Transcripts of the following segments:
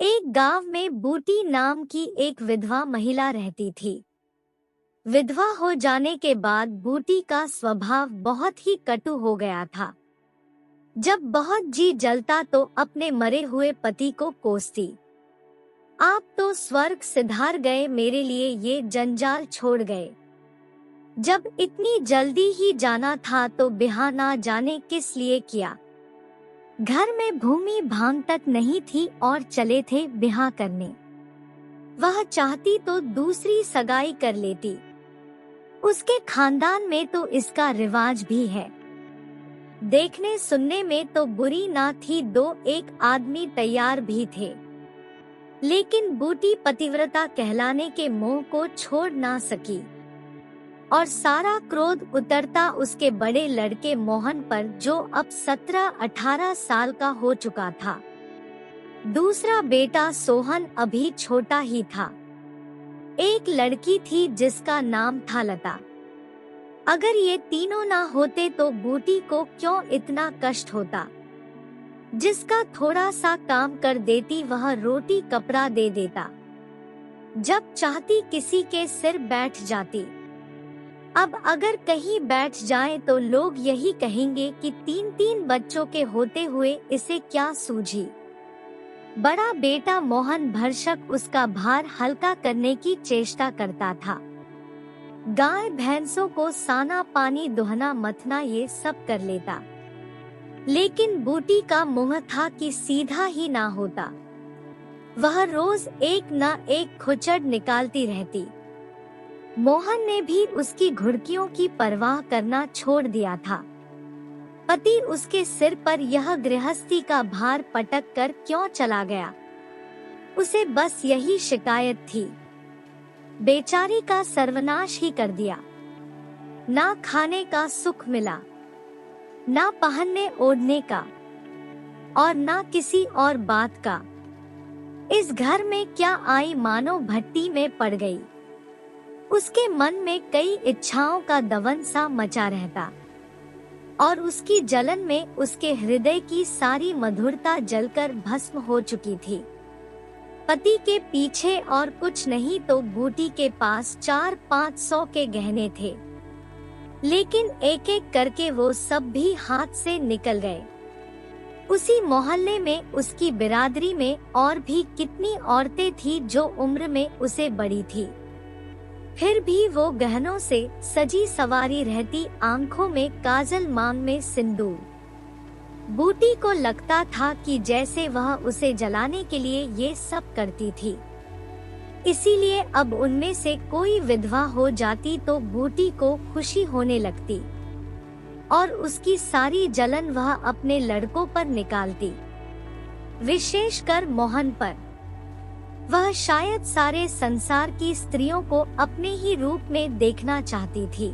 एक गांव में बूटी नाम की एक विधवा महिला रहती थी। विधवा हो जाने के बाद बूटी का स्वभाव बहुत ही कटु हो गया था। जब बहुत जी जलता तो अपने मरे हुए पति को कोसती, आप तो स्वर्ग सिधार गए, मेरे लिए ये जंजाल छोड़ गए। जब इतनी जल्दी ही जाना था तो ब्याह ना जाने किस लिए किया। घर में भूमि भांग तक नहीं थी और चले थे ब्याह करने। वह चाहती तो दूसरी सगाई कर लेती, उसके खानदान में तो इसका रिवाज भी है। देखने सुनने में तो बुरी ना थी, दो एक आदमी तैयार भी थे, लेकिन बूटी पतिव्रता कहलाने के मोह को छोड़ ना सकी और सारा क्रोध उतरता उसके बड़े लड़के मोहन पर, जो अब 17-18 साल का हो चुका था। दूसरा बेटा सोहन अभी छोटा ही था। एक लड़की थी जिसका नाम था लता। अगर ये तीनों ना होते तो बूटी को क्यों इतना कष्ट होता। जिसका थोड़ा सा काम कर देती वह रोटी कपड़ा दे देता, जब चाहती किसी के सिर बैठ जाती। अब अगर कहीं बैठ जाए तो लोग यही कहेंगे कि 3-3 बच्चों के होते हुए इसे क्या सूझी। बड़ा बेटा मोहन भरसक उसका भार हल्का करने की चेष्टा करता था। गाय भैंसों को साना पानी दुहना मथना ये सब कर लेता, लेकिन बूटी का मुंह था कि सीधा ही ना होता। वह रोज एक न एक खुचड़ निकालती रहती। मोहन ने भी उसकी घुड़कियों की परवाह करना छोड़ दिया था। पति उसके सिर पर यह गृहस्थी का भार पटक कर क्यों चला गया, उसे बस यही शिकायत थी। बेचारी का सर्वनाश ही कर दिया। ना खाने का सुख मिला, ना पहनने ओढ़ने का, और ना किसी और बात का। इस घर में क्या आई मानो भट्टी में पड़ गई। उसके मन में कई इच्छाओं का दवन सा मचा रहता और उसकी जलन में उसके हृदय की सारी मधुरता जलकर भस्म हो चुकी थी। पति के पीछे और कुछ नहीं तो बूटी के पास 400-500 के गहने थे, लेकिन एक एक करके वो सब भी हाथ से निकल गए। उसी मोहल्ले में उसकी बिरादरी में और भी कितनी औरतें थी जो उम्र में उसे बड़ी थी, फिर भी वो गहनों से सजी सवारी रहती, आंखों में काजल, मांग में सिंदूर। बूटी को लगता था कि जैसे वह उसे जलाने के लिए ये सब करती थी। इसीलिए अब उनमें से कोई विधवा हो जाती तो बूटी को खुशी होने लगती और उसकी सारी जलन वह अपने लड़कों पर निकालती, विशेषकर मोहन पर। वह शायद सारे संसार की स्त्रियों को अपने ही रूप में देखना चाहती थी।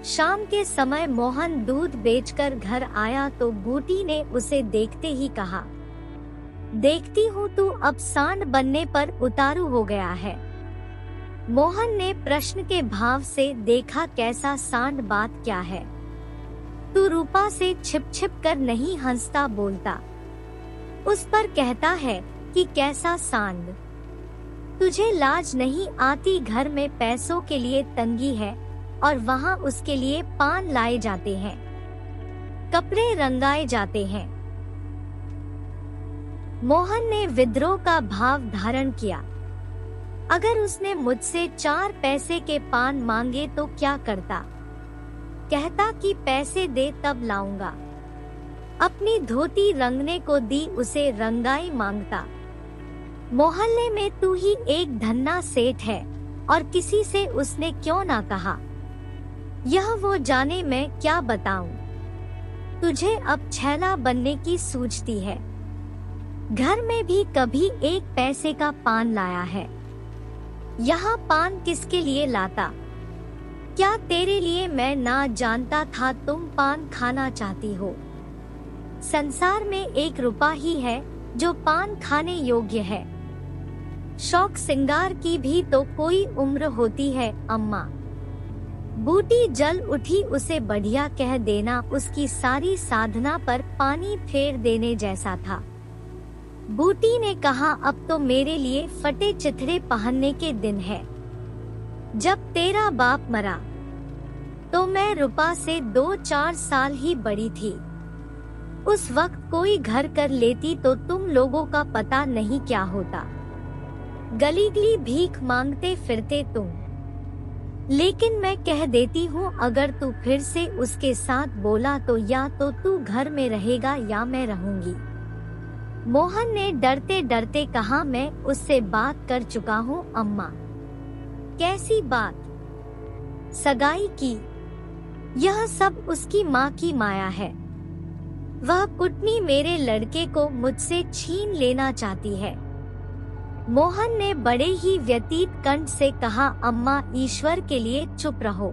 शाम के समय मोहन दूध बेचकर घर आया तो बूटी ने उसे देखते ही कहा, देखती हूँ तू अब सांड बनने पर उतारू हो गया है। मोहन ने प्रश्न के भाव से देखा, कैसा सांड, बात क्या है। तू रूपा से छिप छिप कर नहीं हंसता बोलता, उस पर कहता है कि कैसा सांड। तुझे लाज नहीं आती, घर में पैसों के लिए तंगी है और वहाँ उसके लिए पान लाए जाते हैं, कपड़े रंगाए जाते हैं। मोहन ने विद्रोह का भाव धारण किया। अगर उसने मुझसे 4 पैसे के पान मांगे तो क्या करता। कहता कि पैसे दे तब लाऊंगा। अपनी धोती रंगने को दी, उसे रंगाई मांगता। मोहल्ले में तू ही एक धन्ना सेठ है और किसी से उसने क्यों ना कहा। यह वो जाने मैं क्या बताऊं। तुझे अब छैला बनने की सूझती है। घर में भी कभी 1 पैसे का पान लाया है। यहाँ पान किसके लिए लाता। क्या तेरे लिए मैं ना जानता था तुम पान खाना चाहती हो। संसार में 1 रुपया ही है जो पान खाने योग्य है। शौक सिंगार की भी तो कोई उम्र होती है अम्मा। बूटी जल उठी, उसे बढ़िया कह देना उसकी सारी साधना पर पानी फेर देने जैसा था। बूटी ने कहा, अब तो मेरे लिए फटे चिथड़े पहनने के दिन है। जब तेरा बाप मरा तो मैं रूपा से 2-4 साल ही बड़ी थी। उस वक्त कोई घर कर लेती तो तुम लोगों का पता नहीं क्या होता। गली गली भीख मांगते फिरते तुम। लेकिन मैं कह देती हूँ, अगर तू फिर से उसके साथ बोला तो या तो तू घर में रहेगा या मैं रहूंगी। मोहन ने डरते डरते कहा, मैं उससे बात कर चुका हूँ अम्मा। कैसी बात? सगाई की? यह सब उसकी माँ की माया है। वह कुटनी मेरे लड़के को मुझसे छीन लेना चाहती है। मोहन ने बड़े ही व्यतीत कंठ से कहा, अम्मा ईश्वर के लिए चुप रहो।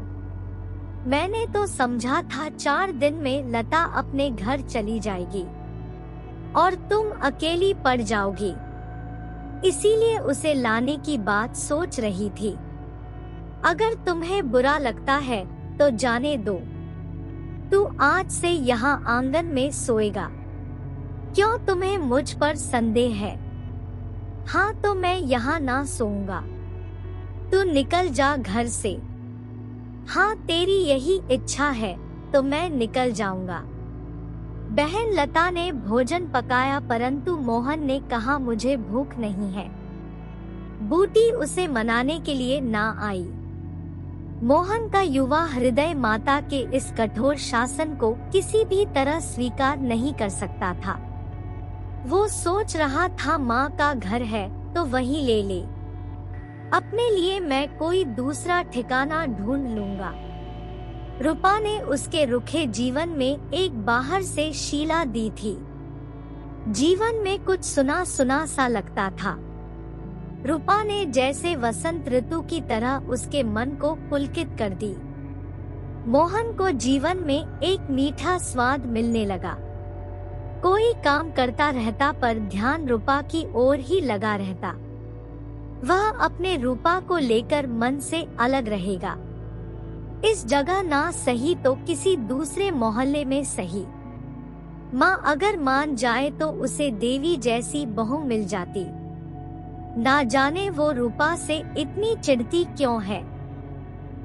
मैंने तो समझा था 4 दिन में लता अपने घर चली जाएगी और तुम अकेली पड़ जाओगी, इसीलिए उसे लाने की बात सोच रही थी। अगर तुम्हें बुरा लगता है तो जाने दो। तू आज से यहाँ आंगन में सोएगा। क्यों, तुम्हें मुझ पर संदेह है? हाँ तो मैं यहाँ ना सोऊंगा। तू निकल जा घर से। हाँ तेरी यही इच्छा है तो मैं निकल जाऊंगा। बहन लता ने भोजन पकाया, परंतु मोहन ने कहा, मुझे भूख नहीं है। बूटी उसे मनाने के लिए ना आई। मोहन का युवा हृदय माता के इस कठोर शासन को किसी भी तरह स्वीकार नहीं कर सकता था। वो सोच रहा था, माँ का घर है तो वहीं ले ले। अपने लिए मैं कोई दूसरा ठिकाना ढूंढ लूंगा। रूपा ने उसके रुखे जीवन में एक बाहर से शीला दी थी। जीवन में कुछ सुना सुना सा लगता था। रूपा ने जैसे वसंत ऋतु की तरह उसके मन को पुलकित कर दी। मोहन को जीवन में एक मीठा स्वाद मिलने लगा। कोई काम करता रहता पर ध्यान रूपा की ओर ही लगा रहता। वह अपने रूपा को लेकर मन से अलग रहेगा। इस जगह ना सही तो किसी दूसरे मोहल्ले में सही। माँ अगर मान जाए तो उसे देवी जैसी बहू मिल जाती। ना जाने वो रूपा से इतनी चिढ़ती क्यों है।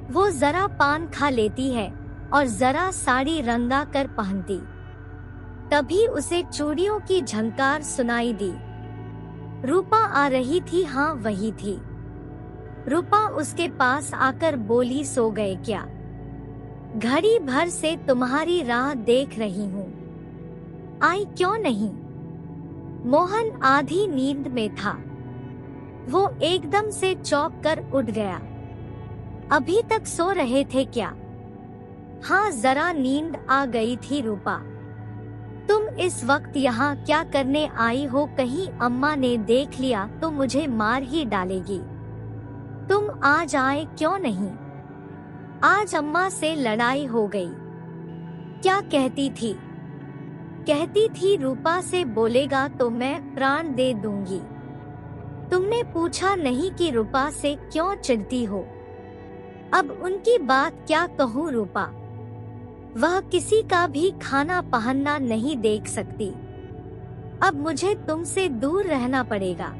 वो जरा पान खा लेती है और जरा साड़ी रंगा कर पहनती। तभी उसे चूड़ियों की झंकार सुनाई दी। रूपा आ रही थी। हाँ वही थी। रूपा उसके पास आकर बोली, सो गए क्या? घड़ी भर से तुम्हारी राह देख रही हूँ। आई क्यों नहीं? मोहन आधी नींद में था। वो एकदम से चौंक कर उठ गया। अभी तक सो रहे थे क्या? हाँ जरा नींद आ गई थी रूपा। तुम इस वक्त यहाँ क्या करने आई हो? कहीं अम्मा ने देख लिया तो मुझे मार ही डालेगी। तुम आज आए क्यों नहीं? आज अम्मा से लड़ाई हो गई। क्या कहती थी? कहती थी रूपा से बोलेगा तो मैं प्राण दे दूंगी। तुमने पूछा नहीं कि रूपा से क्यों चिढ़ती हो? अब उनकी बात क्या कहूँ रूपा। वह किसी का भी खाना पहनना नहीं देख सकती। अब मुझे तुमसे दूर रहना पड़ेगा।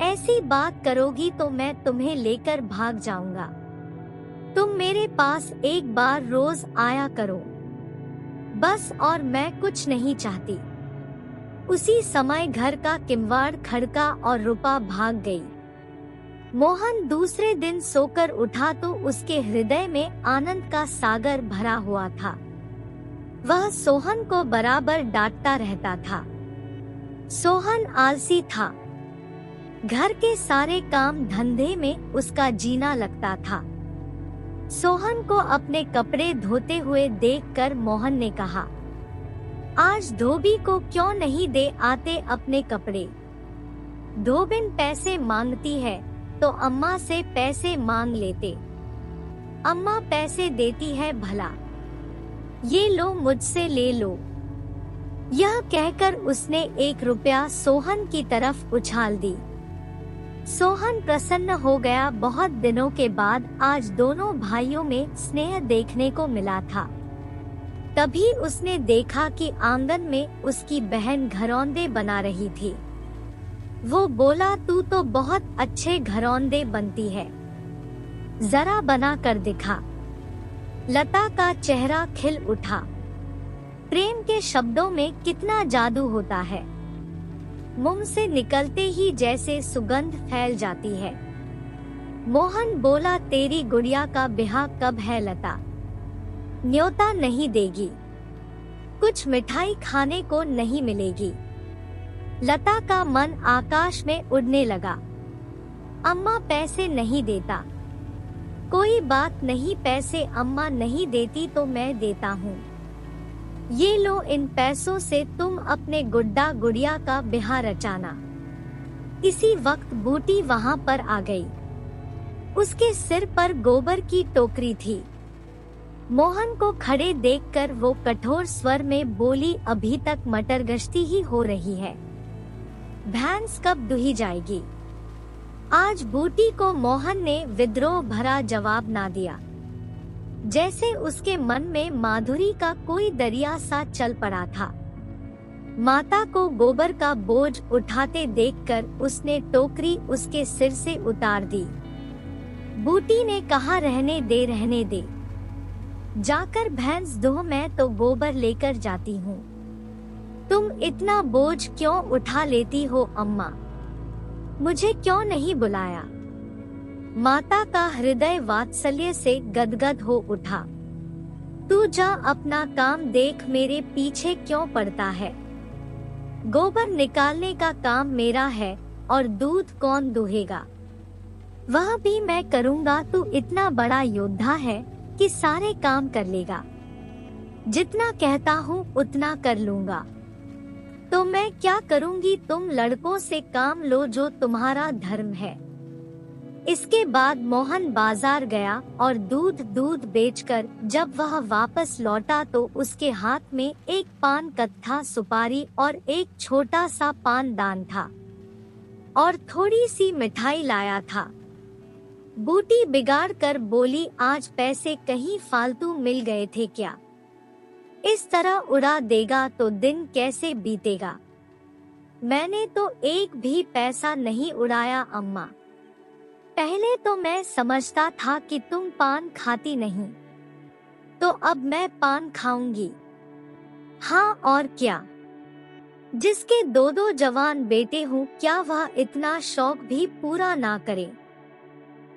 ऐसी बात करोगी तो मैं तुम्हें लेकर भाग जाऊंगा। तुम मेरे पास एक बार रोज आया करो बस, और मैं कुछ नहीं चाहती। उसी समय घर का किवाड़ खड़का और रूपा भाग गई। मोहन दूसरे दिन सोकर उठा तो उसके हृदय में आनंद का सागर भरा हुआ था। वह सोहन को बराबर डांटता रहता था। सोहन आलसी था। घर के सारे काम धंधे में उसका जीना लगता था। सोहन को अपने कपड़े धोते हुए देखकर मोहन ने कहा, आज धोबी को क्यों नहीं दे आते अपने कपड़े? धोबिन पैसे मांगती है तो अम्मा से पैसे मांग लेते। अम्मा पैसे देती है भला। ये लो मुझसे ले लो। यह कहकर उसने 1 रुपया सोहन की तरफ उछाल दी। सोहन प्रसन्न हो गया। बहुत दिनों के बाद आज दोनों भाइयों में स्नेह देखने को मिला था। तभी उसने देखा कि आंगन में उसकी बहन घरौंदे बना रही थी। वो बोला, तू तो बहुत अच्छे घरौंदे बनती है, जरा बना कर दिखा। लता का चेहरा खिल उठा। प्रेम के शब्दों में कितना जादू होता है, मुंह से निकलते ही जैसे सुगंध फैल जाती है। मोहन बोला, तेरी गुड़िया का ब्याह कब है लता? न्योता नहीं देगी? कुछ मिठाई खाने को नहीं मिलेगी? लता का मन आकाश में उड़ने लगा। अम्मा पैसे नहीं देता। कोई बात नहीं, पैसे अम्मा नहीं देती तो मैं देता हूँ। ये लो, इन पैसों से तुम अपने गुड्डा गुड़िया का ब्याह रचाना। इसी वक्त बूटी वहाँ पर आ गई। उसके सिर पर गोबर की टोकरी थी। मोहन को खड़े देखकर वो कठोर स्वर में बोली, अभी तक मटर गश्ती ही हो रही है, भैंस कब दुही जाएगी? आज बूटी को मोहन ने विद्रोह भरा जवाब ना दिया। जैसे उसके मन में माधुरी का कोई दरिया सा चल पड़ा था। माता को गोबर का बोझ उठाते देखकर उसने टोकरी उसके सिर से उतार दी। बूटी ने कहा, रहने दे रहने दे, जाकर भैंस दो, मैं तो गोबर लेकर जाती हूँ। तुम इतना बोझ क्यों उठा लेती हो अम्मा? मुझे क्यों नहीं बुलाया? माता का हृदय वात्सल्य से गदगद हो उठा। तू जा अपना काम देख, मेरे पीछे क्यों पड़ता है? गोबर निकालने का काम मेरा है और दूध कौन दूहेगा? वह भी मैं करूँगा। तू इतना बड़ा योद्धा है कि सारे काम कर लेगा। जितना कहता हूँ उतना कर लूँगा। तो मैं क्या करूँगी? तुम लड़कों से काम लो जो तुम्हारा धर्म है। इसके बाद मोहन बाजार गया और दूध बेचकर जब वह वापस लौटा तो उसके हाथ में एक पान कत्था, सुपारी और एक छोटा सा पानदान था और थोड़ी सी मिठाई लाया था। बूटी बिगाड़ कर बोली, आज पैसे कहीं फालतू मिल गए थे क्या? इस तरह उड़ा देगा तो दिन कैसे बीतेगा? मैंने तो एक भी पैसा नहीं उड़ाया अम्मा। पहले तो मैं समझता था कि तुम पान खाती नहीं, तो अब मैं पान खाऊंगी। हाँ और क्या? जिसके दो दो जवान बेटे हूँ, क्या वह इतना शौक भी पूरा ना करे?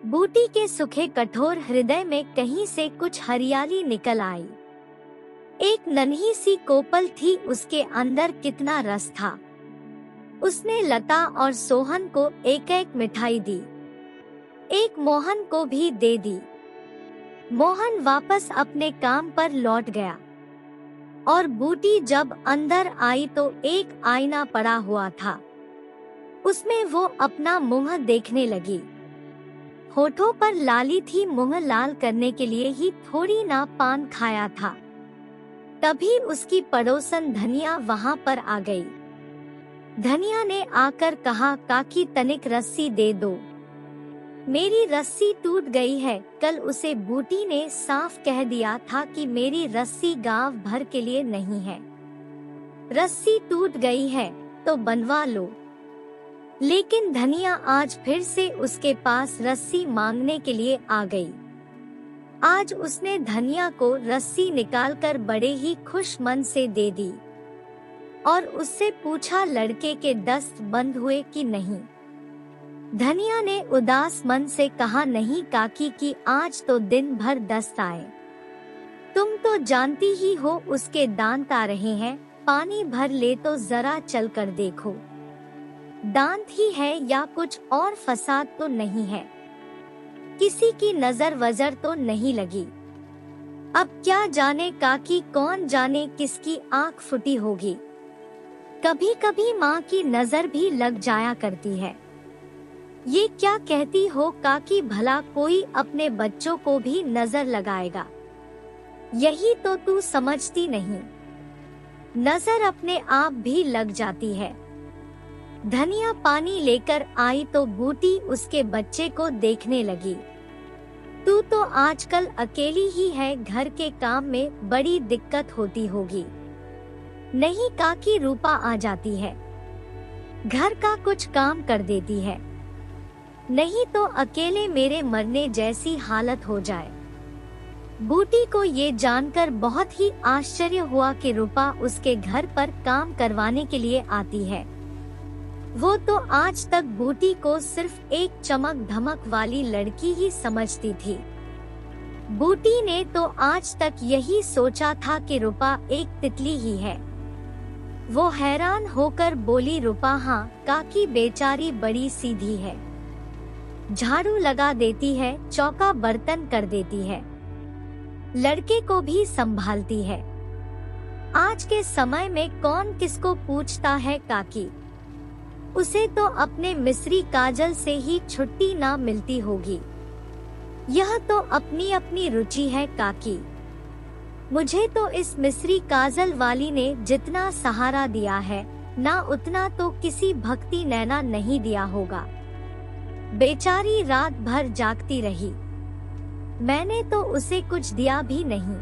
बूटी के सूखे कठोर हृदय में कहीं से कुछ हरियाली निकल आई। एक नन्ही सी कोपल थी, उसके अंदर कितना रस था। उसने लता और सोहन को एक एक मिठाई दी, एक मोहन को भी दे दी। मोहन वापस अपने काम पर लौट गया और बूटी जब अंदर आई तो एक आईना पड़ा हुआ था। उसमें वो अपना मुंह देखने लगी। होठों पर लाली थी, मुंह लाल करने के लिए ही थोड़ी ना पान खाया था। तभी उसकी पड़ोसन धनिया वहां पर आ गई। धनिया ने आकर कहा, काकी तनिक रस्सी दे दो, मेरी रस्सी टूट गई है। कल उसे बूटी ने साफ कह दिया था कि मेरी रस्सी गांव भर के लिए नहीं है। रस्सी टूट गई है तो बनवा लो। लेकिन धनिया आज फिर से उसके पास रस्सी मांगने के लिए आ गई। आज उसने धनिया को रस्सी निकालकर बड़े ही खुश मन से दे दी और उससे पूछा, लड़के के दस्त बंद हुए कि नहीं? धनिया ने उदास मन से कहा, नहीं काकी कि आज तो दिन भर दस्त आए। तुम तो जानती ही हो उसके दांत आ रहे हैं, पानी भर ले तो जरा चल कर देखो, दांत ही है या कुछ और फसाद तो नहीं है, किसी की नजर वजर तो नहीं लगी। अब क्या जाने काकी, कौन जाने किसकी आंख फुटी होगी। कभी कभी माँ की नजर भी लग जाया करती है। ये क्या कहती हो काकी, भला कोई अपने बच्चों को भी नजर लगाएगा? यही तो तू समझती नहीं, नजर अपने आप भी लग जाती है। धनिया पानी लेकर आई तो बूटी उसके बच्चे को देखने लगी। तू तो आजकल अकेली ही है, घर के काम में बड़ी दिक्कत होती होगी। नहीं काकी, रूपा आ जाती है। घर का कुछ काम कर देती है, नहीं तो अकेले मेरे मरने जैसी हालत हो जाए। बूटी को ये जानकर बहुत ही आश्चर्य हुआ कि रूपा उसके घर पर काम करवाने के लिए आती है। वो तो आज तक बूटी को सिर्फ एक चमक धमक वाली लड़की ही समझती थी। बूटी ने तो आज तक यही सोचा था कि रूपा एक तितली ही है। वो हैरान होकर बोली, रूपा हाँ काकी बेचारी बड़ी सीधी है, झाड़ू लगा देती है, चौका बर्तन कर देती है, लड़के को भी संभालती है। आज के समय में कौन किसको पूछता है काकी, उसे तो अपने मिस्री काजल से ही छुट्टी ना मिलती होगी। यह तो अपनी अपनी रुचि है काकी। मुझे तो इस मिस्री काजल वाली ने जितना सहारा दिया है ना उतना तो किसी भक्ति नैना नहीं दिया होगा। बेचारी रात भर जागती रही, मैंने तो उसे कुछ दिया भी नहीं।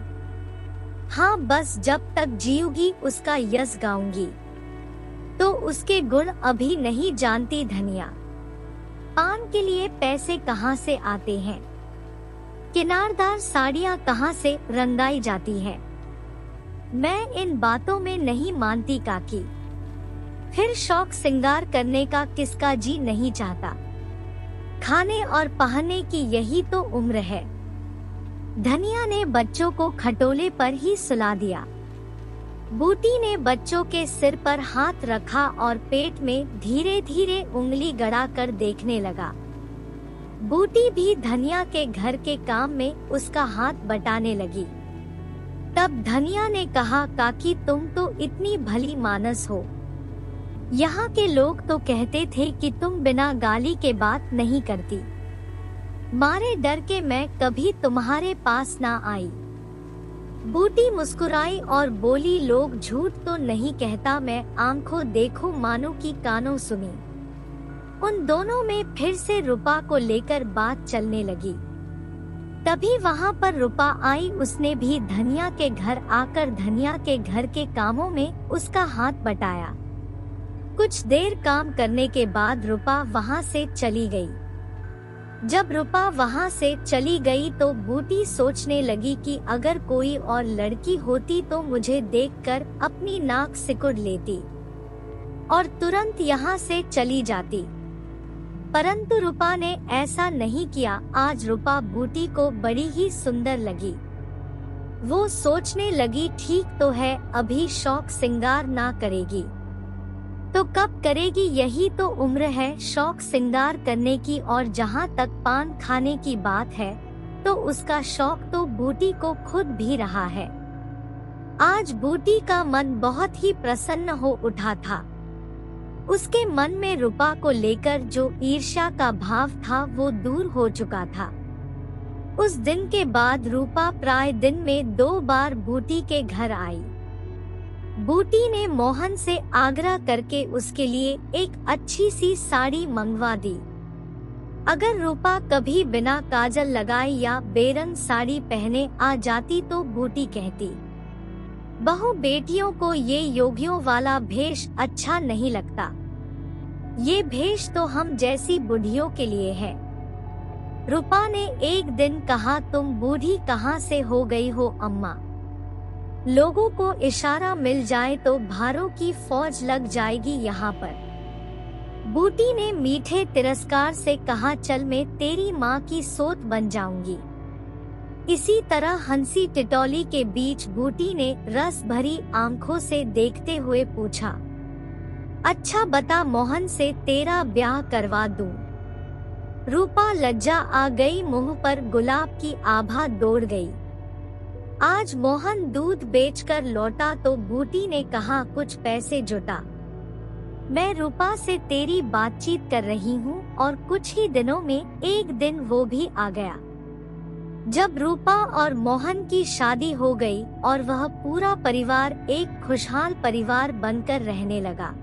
हाँ बस जब तक जीऊगी उसका यश गाऊंगी। तो उसके गुण अभी नहीं जानती धनिया। पान के लिए पैसे कहाँ से आते हैं, किनारदार साड़ियाँ कहाँ से रंगाई जाती है। मैं इन बातों में नहीं मानती काकी। फिर शौक सिंगार करने का किसका जी नहीं चाहता। खाने और पहनने की यही तो उम्र है। धनिया ने बच्चों को खटोले पर ही सुला दिया। बूटी ने बच्चों के सिर पर हाथ रखा और पेट में धीरे धीरे उंगली गड़ाकर देखने लगा। बूटी भी धनिया के घर के काम में उसका हाथ बटाने लगी। तब धनिया ने कहा, काकी तुम तो इतनी भली मानस हो। यहाँ के लोग तो कहते थे कि तुम बिना गाली के बात नहीं करती। मारे डर के मैं कभी तुम्हारे पास ना आई। बूटी मुस्कुराई और बोली, लोग झूठ तो नहीं कहता, मैं आंखों देखो मानो की कानों सुनी। उन दोनों में फिर से रूपा को लेकर बात चलने लगी। तभी वहाँ पर रूपा आई। उसने भी धनिया के घर आकर धनिया के घर के कामों में उसका हाथ बटाया। कुछ देर काम करने के बाद रूपा वहाँ से चली गई। जब रूपा वहाँ से चली गई तो बूटी सोचने लगी कि अगर कोई और लड़की होती तो मुझे देखकर अपनी नाक सिकुड़ लेती और तुरंत यहाँ से चली जाती। परंतु रूपा ने ऐसा नहीं किया। आज रूपा बूटी को बड़ी ही सुंदर लगी। वो सोचने लगी, ठीक तो है, अभी शौक सिंगार ना करेगी तो कब करेगी। यही तो उम्र है शौक सिंगार करने की। और जहाँ तक पान खाने की बात है तो उसका शौक तो बूटी को खुद भी रहा है। आज बूटी का मन बहुत ही प्रसन्न हो उठा था। उसके मन में रूपा को लेकर जो ईर्ष्या का भाव था वो दूर हो चुका था। उस दिन के बाद रूपा प्राय दिन में 2 बार बूटी के घर आई। बूटी ने मोहन से आग्रह करके उसके लिए एक अच्छी सी साड़ी मंगवा दी। अगर रूपा कभी बिना काजल लगाए या बेरंग साड़ी पहने आ जाती तो बूटी कहती, बहू बेटियों को ये योगियों वाला भेष अच्छा नहीं लगता। ये भेष तो हम जैसी बुढ़ियों के लिए है। रूपा ने एक दिन कहा, तुम बूढ़ी कहाँ से हो गई हो अम्मा। लोगों को इशारा मिल जाए तो भारों की फौज लग जाएगी यहाँ पर। बूटी ने मीठे तिरस्कार से कहा, चल मैं तेरी माँ की सोत बन जाऊंगी। इसी तरह हंसी टिटौली के बीच बूटी ने रस भरी आंखों से देखते हुए पूछा, अच्छा बता मोहन से तेरा ब्याह करवा दूं। रूपा लज्जा आ गई, मुंह पर गुलाब की आभा दौड़ गई। आज मोहन दूध बेचकर लौटा तो बूटी ने कहा, कुछ पैसे जुटा, मैं रूपा से तेरी बातचीत कर रही हूँ। और कुछ ही दिनों में एक दिन वो भी आ गया जब रूपा और मोहन की शादी हो गई और वह पूरा परिवार एक खुशहाल परिवार बनकर रहने लगा।